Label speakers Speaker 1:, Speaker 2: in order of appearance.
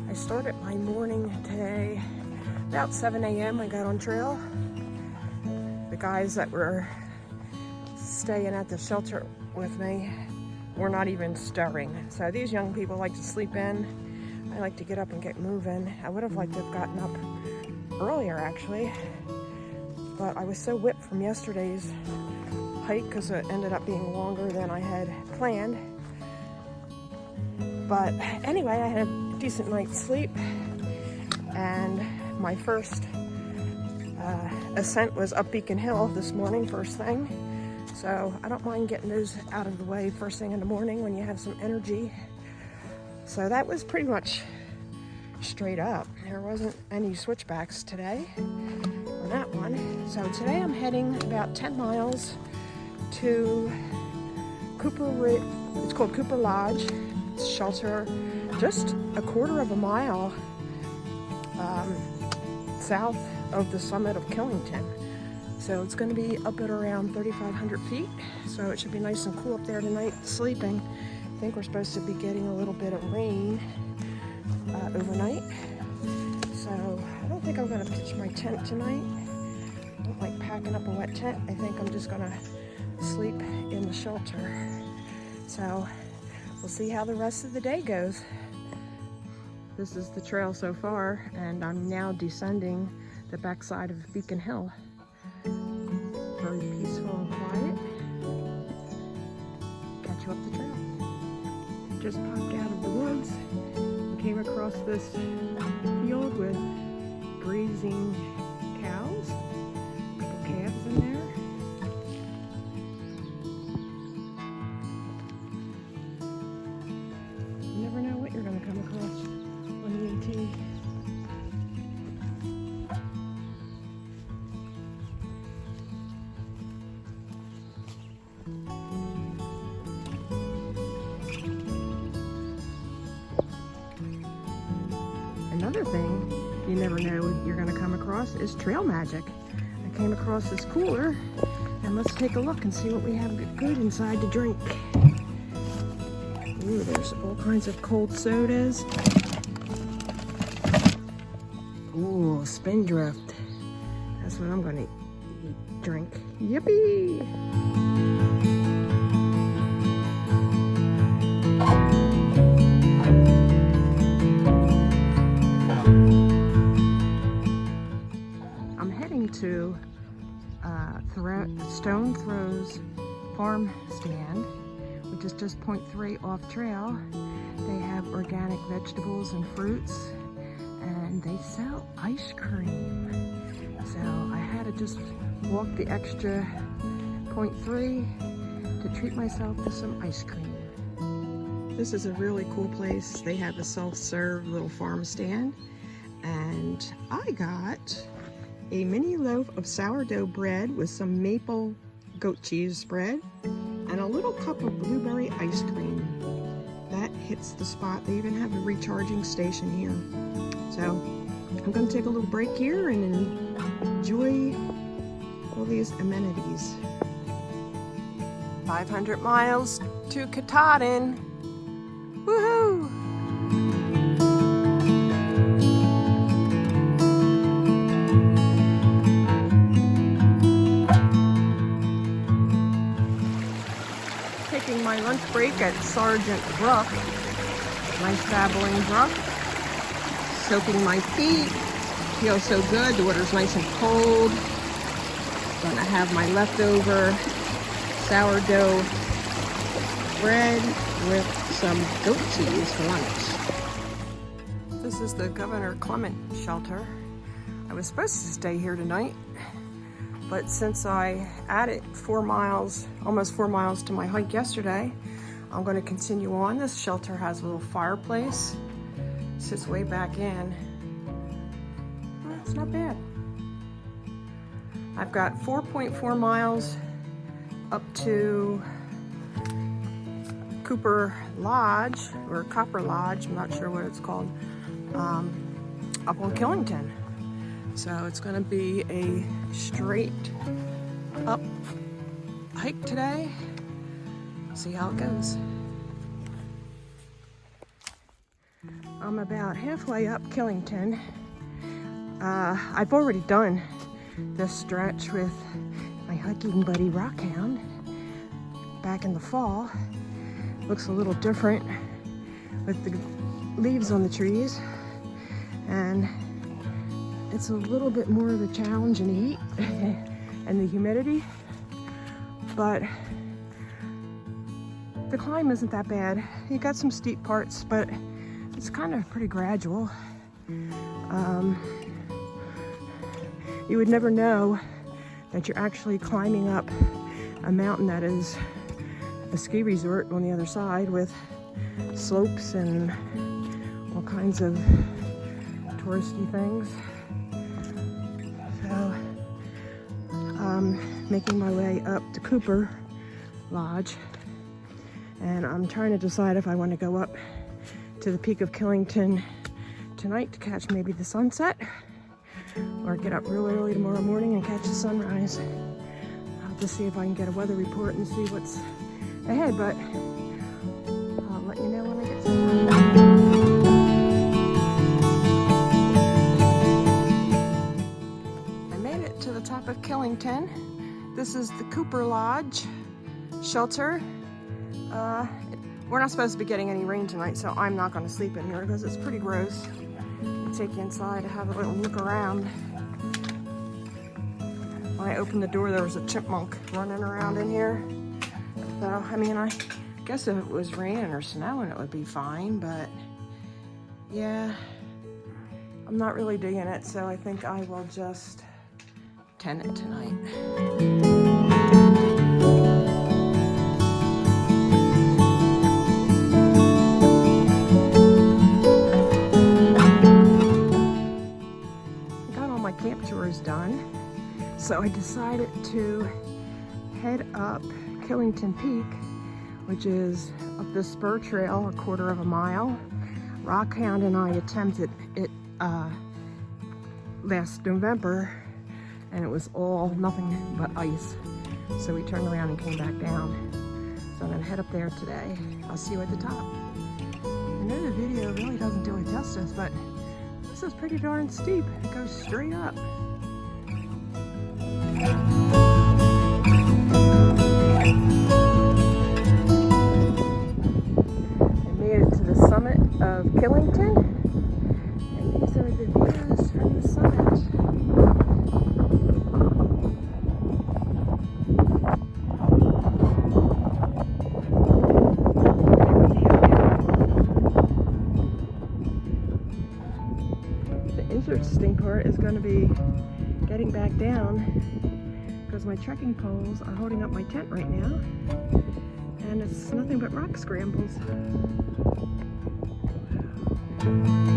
Speaker 1: I started my morning today about 7 a.m. I got on trail. The guys that were staying at the shelter with me were not even stirring. So these young people like to sleep in. I like to get up and get moving. I would have liked to have gotten up earlier actually, but I was so whipped from yesterday's hike because it ended up being longer than I had planned. But anyway, I had a decent night's sleep, and my first ascent was up Beacon Hill this morning, first thing. So I don't mind getting those out of the way first thing in the morning when you have some energy. So that was pretty much straight up. There wasn't any switchbacks today on that one. So today I'm heading about 10 miles to Cooper. It's called Cooper Lodge. It's shelter just a quarter of a mile south of the summit of Killington. So it's going to be up at around 3,500 feet. So it should be nice and cool up there tonight sleeping. I think we're supposed to be getting a little bit of rain overnight. So I don't think I'm going to pitch my tent tonight. I don't like packing up a wet tent. I think I'm just going to sleep in the shelter. So we'll see how the rest of the day goes. This is the trail so far, and I'm now descending the backside of Beacon Hill. Very peaceful and quiet. Catch you up the trail. Just popped out of the woods and came across this field with grazing cows. A couple calves in there. You never know what you're going to come across on the AT. Another thing you never know you're going to come across is trail magic. I came across this cooler, and let's take a look and see what we have good inside to drink. Ooh, there's all kinds of cold sodas. Ooh, Spindrift. That's what I'm going to drink. Yippee! To Stone Throws farm stand, which is just 0.3 off trail. They have organic vegetables and fruits, and they sell ice cream. So I had to just walk the extra 0.3 to treat myself to some ice cream. This is a really cool place. They have a self-serve little farm stand, and I got a mini loaf of sourdough bread with some maple goat cheese spread and a little cup of blueberry ice cream. That hits the spot. They even have a recharging station here. So I'm going to take a little break here and enjoy all these amenities. 500 miles to Killington. Woohoo! Taking my lunch break at Sergeant Brook. Nice babbling brook. Soaking my feet. Feels so good. The water's nice and cold. Gonna have my leftover sourdough bread with some goat cheese for lunch. This is the Governor Clement shelter. I was supposed to stay here tonight, but since I added 4 miles, almost 4 miles to my hike yesterday, I'm going to continue on. This shelter has a little fireplace. Sits way back in. Well, it's not bad. I've got 4.4 miles up to Cooper Lodge, or Copper Lodge, I'm not sure what it's called, up on Killington. So it's going to be a straight up hike today. See how it goes. I'm about halfway up Killington. I've already done this stretch with my hiking buddy Rockhound back in the fall. Looks a little different with the leaves on the trees, and it's a little bit more of a challenge in the heat and the humidity, but the climb isn't that bad. You got some steep parts, but it's kind of pretty gradual. You would never know that you're actually climbing up a mountain that is a ski resort on the other side with slopes and all kinds of touristy things. So I'm making my way up to Cooper Lodge, and I'm trying to decide if I want to go up to the peak of Killington tonight to catch maybe the sunset, or get up real early tomorrow morning and catch the sunrise. I'll have to see if I can get a weather report and see what's ahead, but I'll let you know when I get some time. I made it to the top of Killington. This is the Cooper Lodge shelter. We're not supposed to be getting any rain tonight, so I'm not going to sleep in here because it's pretty gross. I'll take you inside to have a little look around. When I opened the door, there was a chipmunk running around in here. So, I mean, I guess if it was raining or snowing, it would be fine, but yeah, I'm not really digging it, so I think I will just tent it tonight. Camp tours done, so I decided to head up Killington Peak, which is up the spur trail, a quarter of a mile. Rockhound and I attempted it last November, and it was all nothing but ice, so we turned around and came back down. So I'm gonna head up there today. I'll see you at the top. I know the video really doesn't do it justice, but this is pretty darn steep. It goes straight up. I made it to the summit of Killington, and these are the views from the summit. Interesting part is going to be getting back down, because my trekking poles are holding up my tent right now, and it's nothing but rock scrambles. Wow.